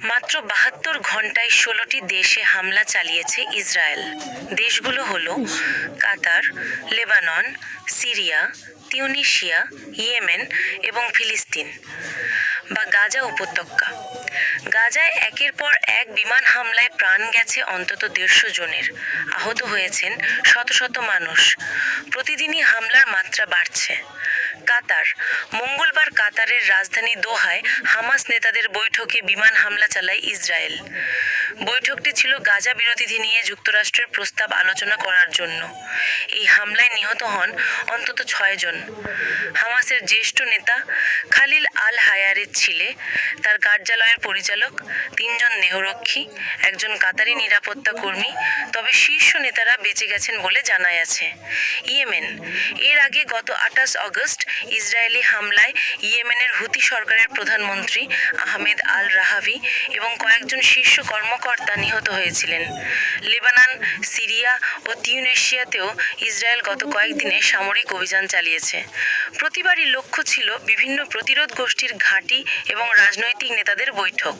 মাত্র ৭২ ঘণ্টায় ১৬টি দেশে হামলা চালিয়েছে ইসরায়েল। দেশগুলো হলো কাতার, লেবানন, সিরিয়া, তিউনিসিয়া, ইয়েমেন এবং ফিলিস্তিন বা গাজা উপত্যকা। গাজায় একের পর এক বিমান হামলায় প্রাণ গেছে অন্তত ১৫০ জনের, আহত হয়েছেন শত শত মানুষ। প্রতিদিনই হামলার মাত্রা বাড়ছে। কাতার, মঙ্গলবার কাতারের রাজধানী দোহায় হামাস নেতাদের বৈঠকে বিমান হামলা চালায় ইসরায়েল। বৈঠকটি ছিল গাজা বিরতি নিয়ে যুক্তরাষ্ট্রের প্রস্তাব আলোচনা করার জন্য। এই হামলায় নিহত হন অন্তত ৬ জন। হামাসের জ্যেষ্ঠ নেতা খালিল আল হায়ারের ছেলে, তার কার্যালয়ের পরিচালক, ৩ জন দেহরক্ষী, একজন কাতারি নিরাপত্তা কর্মী, তবে শীর্ষ নেতারা বেঁচে গেছেন বলে জানা গেছে। ইয়েমেন, এর আগে গত ২৮ আগস্ট ইসরায়েলি হামলায় ইয়েমেনের হুতি সরকারের প্রধানমন্ত্রী আহমেদ আল রাহাভি এবং কয়েকজন শীর্ষ কর্মকর্তা নিহত হয়েছিলেন। লেবানন, সিরিয়া ও তিউনিসিয়াতেও ইসরায়েল গত কয়েকদিনে সামরিক অভিযান চালিয়েছে। প্রতিবারই লক্ষ্য ছিল বিভিন্ন প্রতিরোধ গোষ্ঠীর ঘাঁটি এবং রাজনৈতিক নেতাদের বৈঠক।